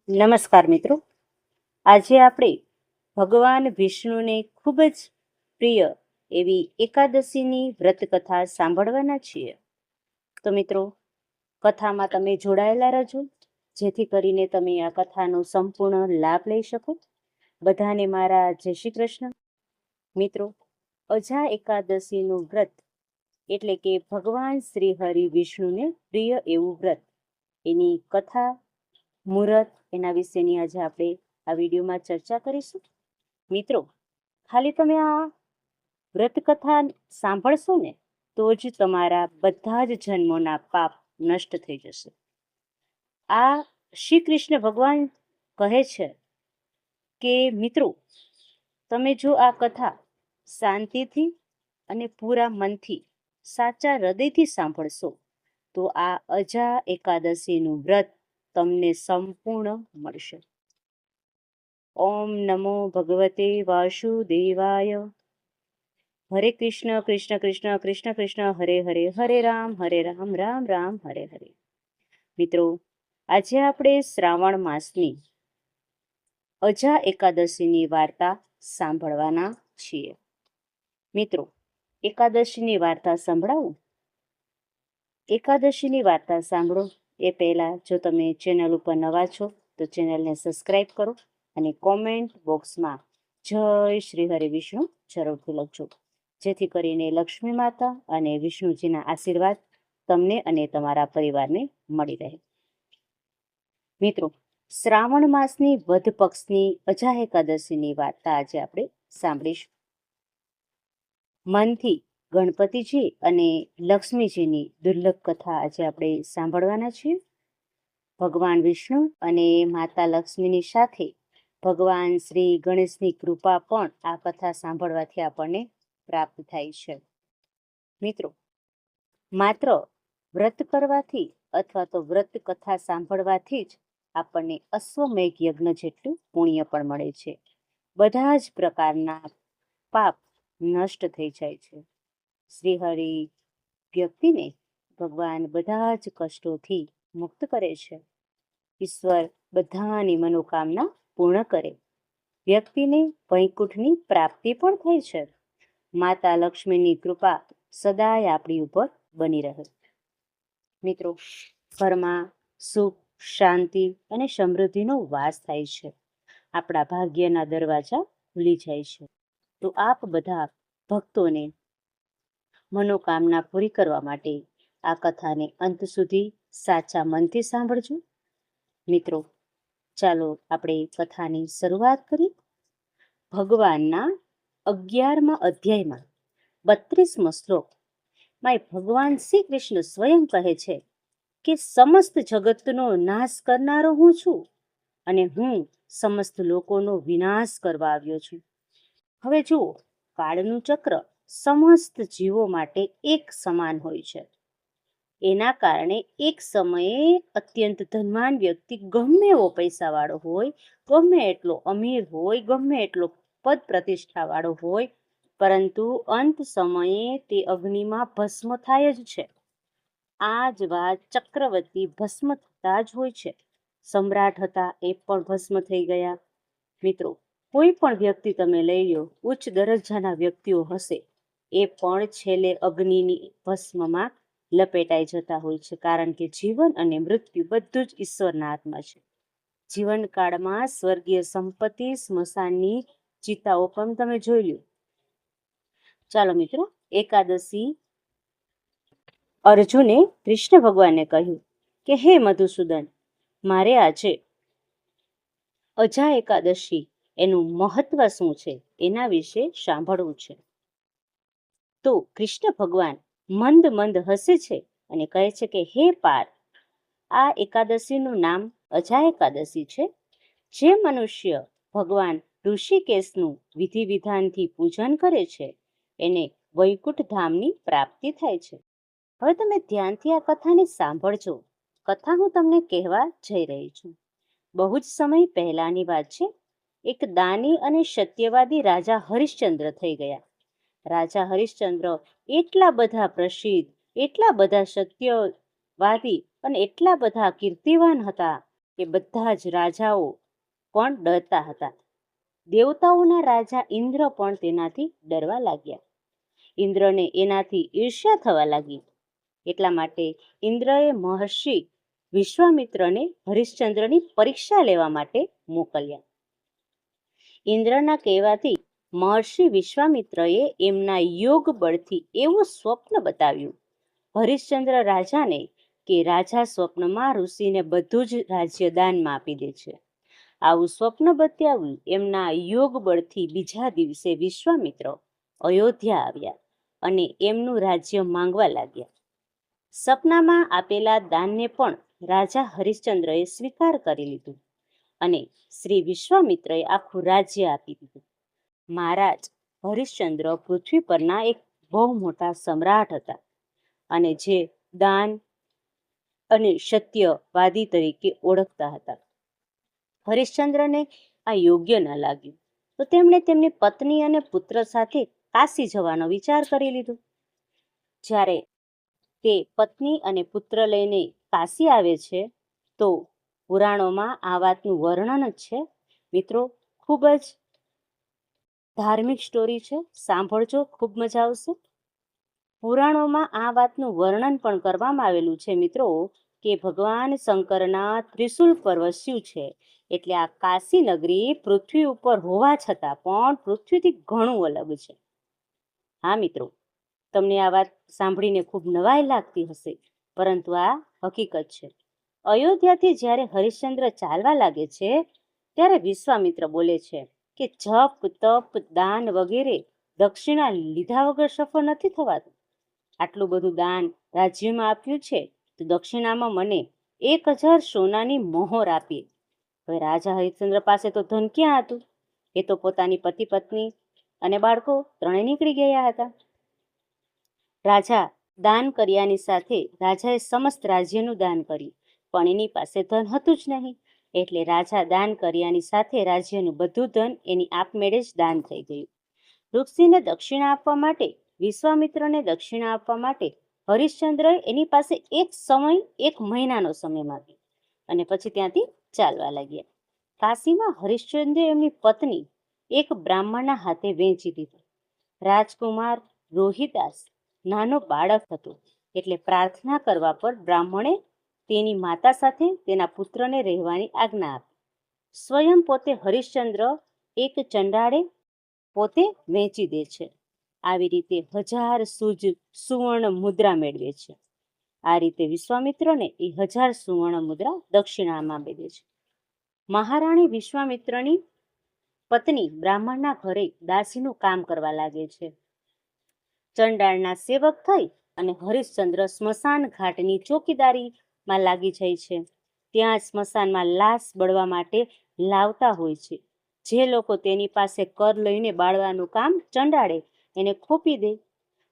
નમસ્કાર મિત્રો. આજે આપણે ભગવાન વિષ્ણુને ખૂબ જ પ્રિય એવી એકાદશીની વ્રત કથા સાંભળવાના છીએ. તો મિત્રો, કથામાં તમે જોડાયેલા રહેજો, જેથી કરીને તમે આ કથાનો સંપૂર્ણ લાભ લઈ શકો. બધાને મારા જય શ્રી કૃષ્ણ. મિત્રો, અજા એકાદશીનું વ્રત એટલે કે ભગવાન શ્રી હરિ વિષ્ણુને પ્રિય એવું વ્રત, એની કથા, મુહૂર્ત, એના વિશેની આજે આપણે આ વિડીયોમાં ચર્ચા કરીશું. મિત્રો, ખાલી તમે આ વ્રત કથા સાંભળશો ને તો જ તમારા બધા જ જન્મોના પાપ નષ્ટ થઈ જશે. આ શ્રી કૃષ્ણ ભગવાન કહે છે કે મિત્રો, તમે જો આ કથા શાંતિથી અને પૂરા મનથી, સાચા હૃદયથી સાંભળશો તો આ અજા એકાદશીનું વ્રત તમને સંપૂર્ણ મળશે. ઓમ નમો ભગવતે વાસુદેવાય. હરે કૃષ્ણ કૃષ્ણ કૃષ્ણ કૃષ્ણ કૃષ્ણ હરે હરે, હરે રામ રામ રામ હરે હરે. મિત્રો, આજે આપણે શ્રાવણ માસની અજા એકાદશીની વાર્તા સાંભળવાના છીએ. મિત્રો, એકાદશીની વાર્તા સંભળાવું. એકાદશીની વાર્તા સાંભળો એ પહેલાં જો તમે ચેનલ ઉપર નવા છો તો ચેનલને સબસ્ક્રાઈબ કરો અને કોમેન્ટ બોક્સમાં જય શ્રી હરિ વિષ્ણુ જરૂરથી લખજો, જેથી કરીને લક્ષ્મી માતા અને વિષ્ણુજીના આશીર્વાદ તમને અને તમારા પરિવારને મળી રહે. મિત્રો, શ્રાવણ માસની વધ પક્ષની અજા એકાદશીની વાર્તા આજે આપણે સાંભળીશું. મનથી ગણપતિજી અને લક્ષ્મીજીની દુર્લભ કથા આજે આપણે સાંભળવાના છીએ. ભગવાન વિષ્ણુ અને માતા લક્ષ્મીની સાથે ભગવાન શ્રી ગણેશની કૃપા પણ આ કથા સાંભળવાથી આપણને પ્રાપ્ત થાય છે. મિત્રો, માત્ર વ્રત કરવાથી અથવા તો વ્રત કથા સાંભળવાથી જ આપણને અશ્વમેઘ યજ્ઞ જેટલું પુણ્ય પણ મળે છે. બધા જ પ્રકારના પાપ નષ્ટ થઈ જાય છે. શ્રી હરિ વ્યક્તિને ભગવાન બધા જ કષ્ટોથી મુક્ત કરે છે. ઈશ્વર બધાની મનોકામના પૂર્ણ કરે. વ્યક્તિને વૈકુંઠની પ્રાપ્તિ પણ થાય છે. માતા લક્ષ્મીની કૃપા સદાય આપણી ઉપર બની રહે. મિત્રો, ઘરમાં સુખ, શાંતિ અને સમૃદ્ધિનો વાસ થાય છે. આપણા ભાગ્યના દરવાજા ખુલી જાય છે. તો આપ બધા ભક્તોને મનોકામના પૂરી કરવા માટે આ કથાને અંત સુધી સાચા મનથી સાંભળજો. મિત્રો, ચાલો આપણે કથાની શરૂઆત કરીએ. ભગવાનના 11મા અધ્યાયમાં 32મો શ્લોક માં ભગવાન શ્રી કૃષ્ણ સ્વયં કહે છે કે સમસ્ત જગતનો નાશ કરનારો હું છું અને હું સમસ્ત લોકોનો વિનાશ કરવા આવ્યો છું. હવે જુઓ, કાળનું ચક્ર સમસ્ત જીવો માટે એક સમાન હોય છે. એના કારણે એક સમયે અત્યંત ધનવાન વ્યક્તિ ગમે એવો પૈસાવાળો હોય, ગમે એટલો અમીર હોય, ગમે એટલો પદ પ્રતિષ્ઠાવાળો હોય, પરંતુ અંત સમયે તે અગ્નિમાં ભસ્મ થાય જ છે. આ જ વાત ચક્રવર્તી ભસ્મ થતા જ હોય છે. સમ્રાટ હતા એ પણ ભસ્મ થઈ ગયા. મિત્રો, કોઈ પણ વ્યક્તિ તમે લઈ લો, ઉચ્ચ દરજ્જાના વ્યક્તિઓ હશે, એ પણ છેલ્લે અગ્નિની ભસ્મમાં લપેટાઈ જતા હોય છે. કારણ કે જીવન અને મૃત્યુ બધું જ ઈશ્વરના હાથમાં છે. જીવનકાળમાં સ્વર્ગીય સંપત્તિ, સ્મશાનની ચિતાઓ પણ તમે જોઈ લો. ચાલો મિત્રો, એકાદશી અર્જુને કૃષ્ણ ભગવાનને કહ્યું કે હે મધુસૂદન, મારે આજે અજા એકાદશી એનું મહત્વ શું છે એના વિશે સાંભળવું છે. તો કૃષ્ણ ભગવાન મંદ મંદ હસે છે અને કહે છે કે હે પાર્થ, આ એકાદશીનું નામ અજા એકાદશી છે. જે મનુષ્ય ભગવાન ઋષિકેશનું વિધિ વિધાનથી પૂજન કરે છે એને વૈકુંઠ ધામની પ્રાપ્તિ થાય છે. હવે તમે ધ્યાનથી આ કથાને સાંભળજો. કથા હું તમને કહેવા જઈ રહી છું. બહુ જ સમય પહેલાની વાત છે. એક દાની અને સત્યવાદી રાજા હરિશ્ચંદ્ર થઈ ગયા. રાજા હરિશ્ચંદ્ર એટલા બધા પ્રસિદ્ધ, એટલા બધા સત્યવાદી અને એટલા બધા કીર્તિવાન હતા કે બધા જ રાજાઓ પણ ડરતા હતા. દેવતાઓના રાજા ઇન્દ્ર પણ તેનાથી ડરવા લાગ્યા. ઇન્દ્રને એનાથી ઈર્ષ્યા થવા લાગી. એટલા માટે ઇન્દ્રએ મહર્ષિ વિશ્વામિત્રને હરિશ્ચંદ્રની પરીક્ષા લેવા માટે મોકલ્યા. ઇન્દ્રના કહેવાથી મહર્ષિ વિશ્વામિત્રએ એમના યોગ બળથી એવું સ્વપ્ન બતાવ્યું હરિશ્ચંદ્ર રાજાને કે રાજા સ્વપ્નમાં ઋષિને બધું જ રાજ્ય દાનમાં આપી દે છે. આવું સ્વપ્ન બતાવ્યું એમના યોગ બળથી બીજા દિવસે વિશ્વામિત્ર અયોધ્યા આવ્યા અને એમનું રાજ્ય માંગવા લાગ્યા. સપનામાં આપેલા દાનને પણ રાજા હરિશ્ચંદ્રએ સ્વીકાર કરી લીધું અને શ્રી વિશ્વામિત્રએ આખું રાજ્ય આપી દીધું. મહારાજ હરિશ્ચંદ્ર પૃથ્વી પરના એક બહુ મોટા સમ્રાટ હતા અને જે દાન અને સત્યવાદી તરીકે ઓળખતા હતા. હરિશ્ચંદ્રને આ યોગ્ય ન લાગ્યું તો તેમણે તેમની પત્ની અને પુત્ર સાથે કાશી જવાનો વિચાર કરી લીધો. જ્યારે તે પત્ની અને પુત્ર લઈને કાશી આવે છે તો પુરાણોમાં આ વાતનું વર્ણન જ છે. મિત્રો, ખૂબ જ ધાર્મિક સ્ટોરી છે, સાંભળજો, ખૂબ મજા આવશે. પુરાણોમાં આ વાતનું વર્ણન પણ કરવામાં આવેલું છે મિત્રો કે ભગવાન શંકરના ત્રિશુલ પર્વ શિવ છે. એટલે આ કાશી નગરી પૃથ્વી ઉપર હોવા છતાં પણ પૃથ્વીથી ઘણું અલગ છે. હા મિત્રો, તમને આ વાત સાંભળીને ખૂબ નવાઈ લાગતી હશે, પરંતુ આ હકીકત છે. અયોધ્યાથી જ્યારે હરિશ્ચંદ્ર ચાલવા લાગે છે ત્યારે વિશ્વામિત્ર બોલે છે કે જપ તપ દાન વગેરે દક્ષિણા લીધા વગર સફળ નથી થવાતું. આટલું બધું દાન રાજ્યમાં આપ્યું છે તો દક્ષિણામાં મને 1000 સોનાની મહોર આપીએ. હવે રાજા હરિશ્ચંદ્ર પાસે તો ધન ક્યાં હતું? એ તો પોતાની પતિ પત્ની અને બાળકો ત્રણે નીકળી ગયા હતા. રાજા દાન કર્યાની સાથે રાજાએ સમસ્ત રાજ્યનું દાન કર્યું, પણ એની પાસે ધન હતું જ નહીં. એટલે રાજા દાન કર્યાની સાથે રાજ્યનું બધું ધન એની આપમેળે જ દાન થઈ ગયું. ઋષિને દક્ષિણા આપવા માટે, વિશ્વામિત્રને દક્ષિણા આપવા માટે હરિશ્ચંદ્રએ એની પાસે એક મહિનાનો સમય માંગ્યો અને પછી ત્યાંથી ચાલવા લાગ્યા. કાશીમાં હરિશ્ચંદ્રે એમની પત્ની એક બ્રાહ્મણના હાથે વેચી દીધી. રાજકુમાર રોહિદાસ નાનો બાળક હતો એટલે પ્રાર્થના કરવા પર બ્રાહ્મણે તેની માતા સાથે તેના પુત્રને રહેવાની આજ્ઞા આપી. સ્વયં પોતે હરિશ્ચંદ્ર એક ચંડાળે પોતે વેચી દે છે. આવી રીતે 1000 સુવર્ણ મુદ્રા મેળવે છે. આ રીતે વિશ્વામિત્રને એ 1000 સુવર્ણ મુદ્રા દક્ષિણામાં આપી દે છે. મહારાણી વિશ્વામિત્રની પત્ની બ્રાહ્મણના ઘરે દાસીનું કામ કરવા લાગે છે. ચંડાળના સેવક થઈ અને હરિશ્ચંદ્ર સ્મશાન ઘાટની ચોકીદારીમાં લાગી જાય છે. ત્યાં સ્મશાનમાં લાશ બળવા માટે લાવતા હોય છે. જે લોકો તેની પાસે કર લઈને બાળવાનું કામ ચંડાળે એને ખોપી દે.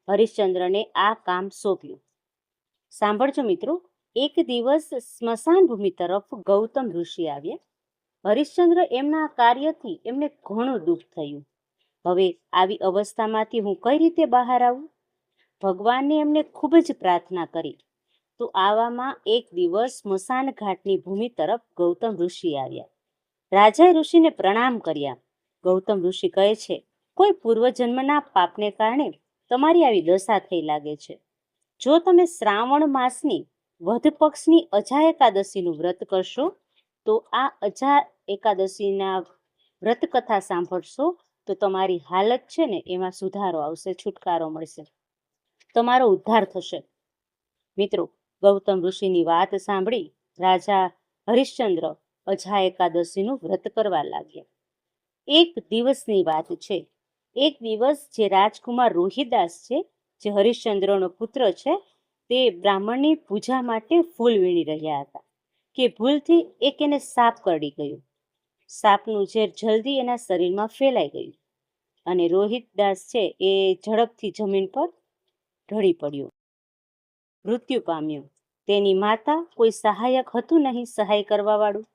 હરિશ્ચંદ્રને આ કામ સોંપ્યું. સાંભળજો મિત્રો, એક દિવસ સ્મશાન ભૂમિ તરફ ગૌતમ ઋષિ આવ્યા. હરિશ્ચંદ્ર એમના કાર્યથી એમને ઘણું દુઃખ થયું. હવે આવી અવસ્થામાંથી હું કઈ રીતે બહાર આવું? ભગવાનને એમને ખૂબ જ પ્રાર્થના કરી. તો આવામાં એક દિવસ સ્મશાન ઘાટની ભૂમિ તરફ ગૌતમ ઋષિ આવ્યા. રાજાએ ઋષિને પ્રણામ કર્યા. ગૌતમ ઋષિ કહે છે, કોઈ પૂર્વજન્મના પાપને કારણે તમારી આવી દશા થઈ લાગે છે. જો તમે શ્રાવણ માસની વધ પક્ષની અજા એકાદશીનું વ્રત કરશો તો આ અજા એકાદશીના વ્રત કથા સાંભળશો તો તમારી હાલત છે ને એમાં સુધારો આવશે, છુટકારો મળશે, તમારો ઉદ્ધાર થશે. મિત્રો, ગૌતમ ઋષિની વાત સાંભળી રાજા હરિશ્ચંદ્ર અજા એકાદશીનું વ્રત કરવા લાગ્યા. એક દિવસની વાત છે. એક દિવસ જે રાજકુમાર રોહિદાસ છે, જે હરિશ્ચંદ્રનો પુત્ર છે, તે બ્રાહ્મણની પૂજા માટે ફૂલ વીણી રહ્યા હતા કે ભૂલથી એક એને સાપ કરડી ગયો. સાપનું ઝેર જલ્દી એના શરીરમાં ફેલાઈ ગયું અને રોહિદાસ છે એ ઝડપથી જમીન પર ઢળી પડ્યો, મૃત્યુ પામ્યો. તેની માતા કોઈ સહાયક હતું નહીં, સહાય કરવા વાળું,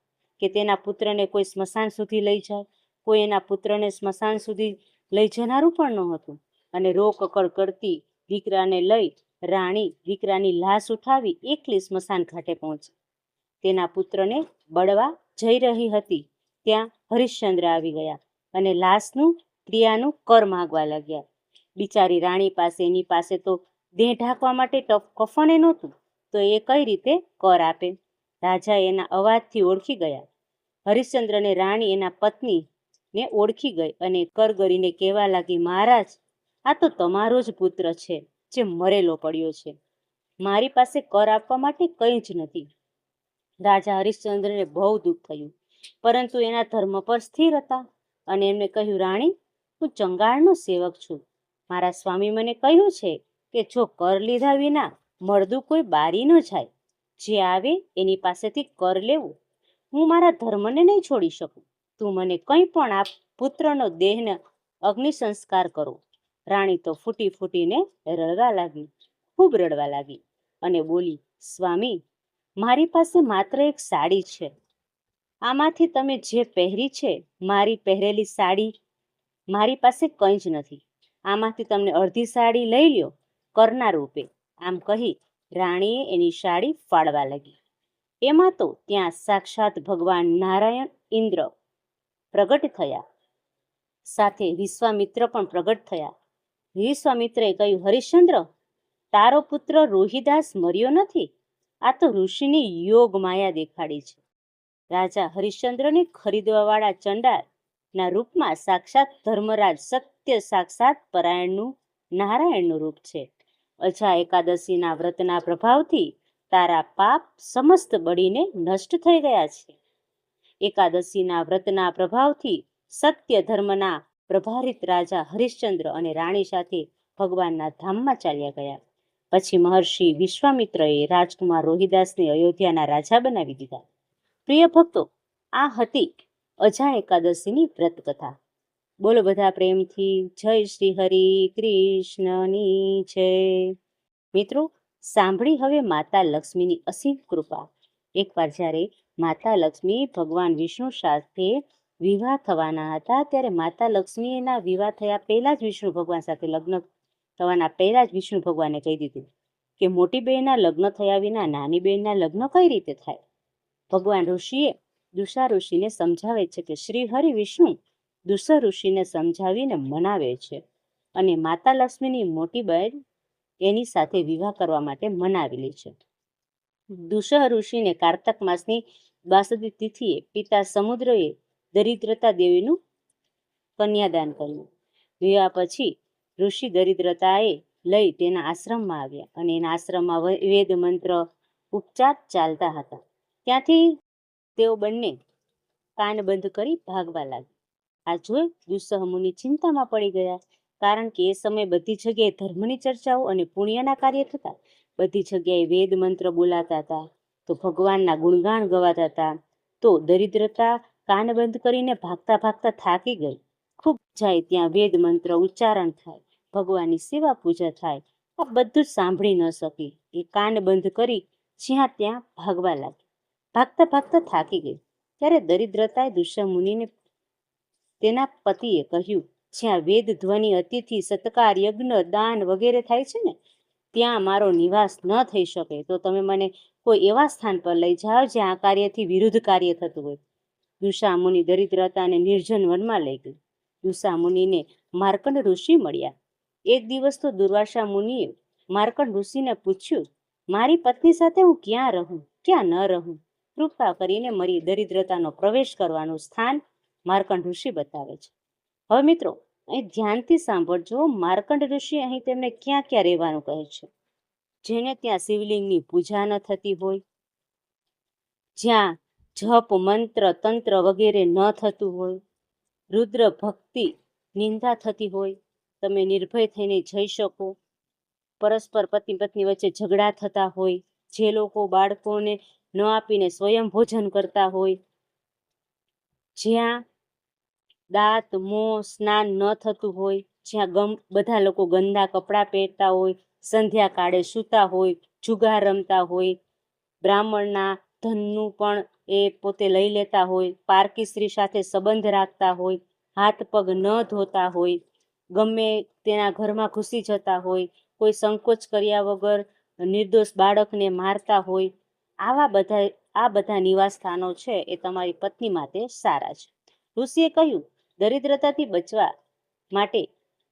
કે તેના પુત્રને કોઈ સ્મશાન સુધી લઈ જાય. કોઈ એના પુત્રને સ્મશાન સુધી લઈ જનારું પણ ન હતું. અને રોકકળ કરતી દીકરાને લઈ રાણી દીકરાની લાશ ઉઠાવી એકલી સ્મશાન ઘાટે પહોંચી. તેના પુત્રને બળવા જઈ રહી હતી ત્યાં હરિશ્ચંદ્ર આવી ગયા અને લાશનું ક્રિયાનું કર માંગવા લાગ્યા. બિચારી રાણી પાસે એની પાસે તો દેહ ઢાંકવા માટે કફને નહોતું, તો એ કઈ રીતે કર આપે? રાજા એના અવાજથી ઓળખી ગયા. હરિશ્ચંદ્રને રાણી એના પત્નીને ઓળખી ગઈ અને કરગરીને કહેવા લાગી, મહારાજ, આ તો તમારો જ પુત્ર છે જે મરેલો પડ્યો છે. મારી પાસે કર આપવા માટે કંઈ જ નથી. રાજા હરિશ્ચંદ્રને બહુ દુઃખ થયું, પરંતુ એના ધર્મ પર સ્થિર હતા અને એમને કહ્યું, રાણી, હું ચંગાળનો સેવક છું. મારા સ્વામી મને કહ્યું છે કે જો કર લીધા વિના મળદું કોઈ બારી ન જાય. જે આવે એની પાસેથી કર લેવું. હું મારા ધર્મને નહીં છોડી શકું. તું મને કંઈ પણ આપ, પુત્રનો દેહને અગ્નિ સંસ્કાર કરો. રાણી તો ફૂટી ફૂટીને રડવા લાગી, ખૂબ રડવા લાગી અને બોલી, સ્વામી, મારી પાસે માત્ર એક સાડી છે. આમાંથી તમે જે પહેરી છે, મારી પહેરેલી સાડી, મારી પાસે કંઈ જ નથી. આમાંથી તમને અડધી સાડી લઈ લ્યો કરના રૂપે. આમ કહી રાણીએ એની સાડી ફાડવા લાગી. એમાં તો ત્યાં સાક્ષાત ભગવાન નારાયણ ઇન્દ્ર પ્રગટ થયા, સાથે વિશ્વામિત્ર પણ પ્રગટ થયા. વિશ્વામિત્રએ કહ્યું, હરિશ્ચંદ્ર, તારો પુત્ર રોહિદાસ મર્યો નથી. આ તો ઋષિની યોગ માયા દેખાડી છે. રાજા હરિશ્ચંદ્રને ખરીદવાવાળા ચંડાળના રૂપમાં સાક્ષાત ધર્મરાજ સત્ય સાક્ષાત પરાયણનું નારાયણનું રૂપ છે. અજા એકાદશીના વ્રતના પ્રભાવથી તારા પાપ સમસ્ત બળીને નષ્ટ થઈ ગયા છે. એકાદશીના વ્રતના પ્રભાવથી સત્ય ધર્મના પ્રભારિત રાજા હરિશ્ચંદ્ર અને રાણી સાથે ભગવાનના ધામમાં ચાલ્યા ગયા. પછી મહર્ષિ વિશ્વામિત્રએ રાજકુમાર રોહિદાસને અયોધ્યાના રાજા બનાવી દીધા. પ્રિય ભક્તો, આ હતી અજા એકાદશીની વ્રત કથા. બોલો બધા પ્રેમથી જય શ્રી હરિ કૃષ્ણની જય. મિત્રો, સાંભળી હવે માતા લક્ષ્મીની અસીમ કૃપા. એકવાર જ્યારે માતા લક્ષ્મી ભગવાન વિષ્ણુ સાથે વિવાહ થવાના હતા, ત્યારે માતા લક્ષ્મીના વિવાહ થયા પહેલા જ વિષ્ણુ ભગવાન સાથે લગ્ન થવાના પહેલા જ વિષ્ણુ ભગવાને કહી દીધું કે મોટી બહેનના લગ્ન થયા વિના નાની બહેનના લગ્ન કઈ રીતે થાય. ભગવાન ઋષિએ દુષા ઋષિને સમજાવે છે કે શ્રી હરિ વિષ્ણુ દુષા ઋષિને સમજાવીને મનાવે છે અને માતા લક્ષ્મીની મોટી બહેન એની સાથે વિવાહ કરવા માટે મનાવેલી છે. દુષા ઋષિને કારતક માસની દ્વાદશી તિથિએ પિતા સમુદ્રએ દરિદ્રતા દેવીનું કન્યાદાન કર્યું. વિવાહ પછી ઋષિ દરિદ્રતાએ લઈ તેના આશ્રમમાં આવ્યા અને એના આશ્રમમાં વેદ મંત્ર ઉપચાર ચાલતા હતા. ત્યાંથી તેઓ બંને કાન બંધ કરી ભાગવા લાગ્યા. આ જોઈ દુસ્સહ મુનિ ચિંતામાં પડી ગયા, કારણ કે એ સમયે બધી જગ્યાએ ધર્મની ચર્ચાઓ અને પુણ્યના કાર્ય થતા. બધી જગ્યાએ વેદ મંત્ર બોલાતા હતા, તો ભગવાનના ગુણગાન ગવાતા હતા. તો દરિદ્રતા કાન બંધ કરીને ભાગતા ભાગતા થાકી ગઈ. ખૂબ જાય ત્યાં વેદ મંત્ર ઉચ્ચારણ થાય, ભગવાનની સેવા પૂજા થાય, આ બધું જ સાંભળી ન શકી. એ કાન બંધ કરી જ્યાં ત્યાં ભાગવા લાગી. ભાગતા ભાગતા થાકી ગઈ. ત્યારે દરિદ્રતાએ દુષ્ય મુનિને તેના પતિએ કહ્યું, જ્યાં વેદ ધ્વનિ અતિથિ સત્કાર યજ્ઞ દાન વગેરે થાય છે ને, ત્યાં મારો નિવાસ ન થઈ શકે, તો તમે મને કોઈ એવા સ્થાન પર લઈ જાઓ જ્યાં આ કાર્યથી વિરુદ્ધ કાર્ય થતું હોય. દુષા મુનિ દરિદ્રતાને નિર્જન વનમાં લઈ ગઈ. દુષા મુનિને માર્કંડ ઋષિ મળ્યા. એક દિવસ તો દુર્વાસા મુનિએ માર્કંડ ઋષિને પૂછ્યું, મારી પત્ની સાથે હું ક્યાં રહું, ક્યાં ન રહું? કૃપા કરીને મારી દરિદ્રતાનો પ્રવેશ કરવાનું સ્થાન માર્કંડ ઋષિ બતાવે છે. હવે મિત્રો, અહીં ધ્યાનથી સાંભળજો. માર્કંડ ઋષિ અહીં તેમને ક્યાં ક્યાં રહેવાનું કહે છે. જેને ત્યાં શિવલિંગની પૂજા ન થતી હોય, જ્યાં જપ મંત્ર તંત્ર વગેરે ન થતું હોય, રુદ્ર ભક્તિ નિંદા થતી હોય, તમે નિર્ભય થઈને જઈ શકો. પરસ્પર પતિ પત્ની વચ્ચે ઝઘડા થતા હોય, જે લોકો બાળકોને ન આપીને સ્વયં ભોજન કરતા હોય, જ્યાં દાંત મોં સ્નાન ન થતું હોય, જ્યાં બધા લોકો ગંદા કપડાં પહેરતા હોય, સંધ્યા કાળે સૂતા હોય, જુગાર રમતા હોય, બ્રાહ્મણના ધનનું પણ એ પોતે લઈ લેતા હોય, પારકી સ્ત્રી સાથે સંબંધ રાખતા હોય, હાથ પગ ન ધોતા હોય, ગમે તેના ઘરમાં ઘૂસી જતા હોય, કોઈ સંકોચ કર્યા વગર નિર્દોષ બાળકને મારતા હોય, આવા બધા આ બધા નિવાસ સ્થાનો છે એ તમારી પત્ની માટે સારા છે. ઋષિએ કહ્યું, દરિદ્રતાથી બચવા માટે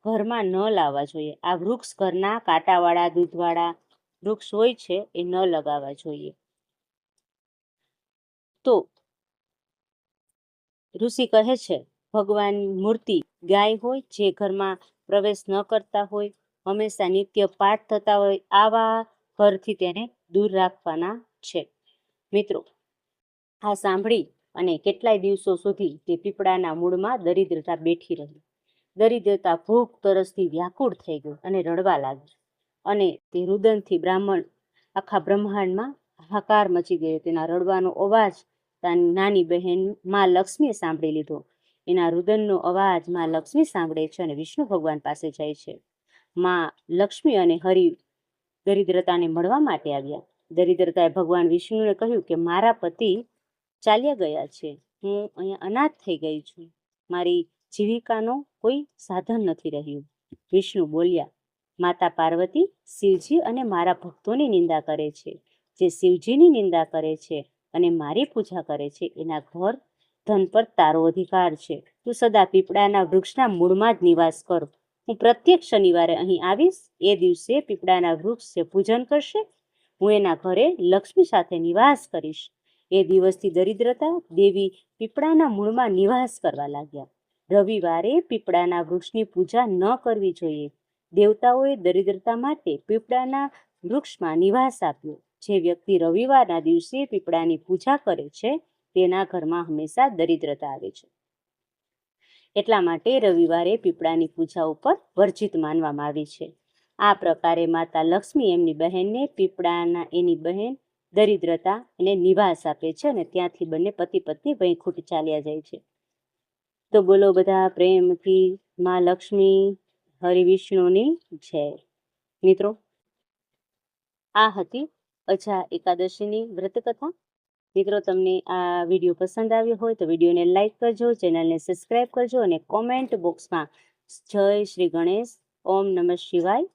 ઘરમાં ન લાવવા જોઈએ. આ વૃક્ષ ઘરના કાંટાવાળા દૂધવાળા વૃક્ષ હોય છે એ ન લગાવવા જોઈએ. તો ઋષિ કહે છે, ભગવાન મૂર્તિ ગાય હોય, જે ઘરમાં પ્રવેશ ન કરતા હોય, હંમેશા નિત્ય પાઠ થતા હોય, આવા ઘરથી તેને દૂર રાખવાના છે. મિત્રો, આ સાંભળી અને કેટલાય દિવસો સુધી તે પીપળાના મૂળમાં દરિદ્રતા બેઠી રહી. દરિદ્રતા ભૂખ તરસથી વ્યાકુળ થઈ ગઈ અને રડવા લાગી, અને તે રુદનથી આખા બ્રહ્માંડમાં હાહાકાર મચી ગયો. તેના રડવાનો અવાજ નાની બહેન માં લક્ષ્મીએ સાંભળી લીધો. એના રુદનનો અવાજ માં લક્ષ્મી સાંભળે છે અને વિષ્ણુ ભગવાન પાસે જાય છે. માં લક્ષ્મી અને હરિ દરિદ્રતાને મળવા માટે આવ્યા. દરિદ્રતાએ ભગવાન વિષ્ણુને કહ્યું કે મારા પતિ ચાલ્યા ગયા છે, હું અહીંયા અનાથ થઈ ગઈ છું, મારી જીવિકાનો કોઈ સાધન નથી રહ્યું. વિષ્ણુ બોલ્યા, માતા પાર્વતી શિવજી અને મારા ભક્તોની નિંદા કરે છે. જે શિવજીની નિંદા કરે છે અને મારી પૂજા કરે છે, એના ઘર ધન પર તારો અધિકાર છે. તું સદા પીપળાના વૃક્ષના મૂળમાં જ નિવાસ કર. હું પ્રત્યેક શનિવારે અહીં આવીશ. એ દિવસે પીપળાના વૃક્ષ પૂજન કરશે. હું એના ઘરે લક્ષ્મી સાથે નિવાસ કરીશ. એ દિવસથી દરિદ્રતા દેવી પીપળાના મૂળમાં નિવાસ કરવા લાગ્યા. રવિવારે પીપળાના વૃક્ષની પૂજા ન કરવી જોઈએ. દેવતાઓએ દરિદ્રતા માટે પીપળાના વૃક્ષમાં નિવાસ આપ્યો. જે વ્યક્તિ રવિવારના દિવસે પીપળાની પૂજા કરે છે, તેના ઘરમાં હંમેશા દરિદ્રતા આવે છે. એટલા માટે રવિવારે પીપળાની પૂજા ઉપર વર્જિત માનવામાં આવી છે. આ પ્રકારે માતા લક્ષ્મી એમની બહેનને પીપળાના એની બહેન દરિદ્રતા એને નિવાસ આપે છે અને ત્યાંથી બંને પતિ પત્ની વૈકુંઠ ચાલ્યા જાય છે. તો બોલો બધા પ્રેમથી માં લક્ષ્મી હરિ વિષ્ણુની જય. મિત્રો, આ હતી અજા એકાદશીની વ્રતકથા. મિત્રો, તમને આ વિડીયો પસંદ આવ્યો હોય તો વિડીયોને લાઈક કરજો, ચેનલને સબસ્ક્રાઈબ કરજો અને કોમેન્ટ બોક્સમાં જય શ્રી ગણેશ, ઓમ નમઃ શિવાય.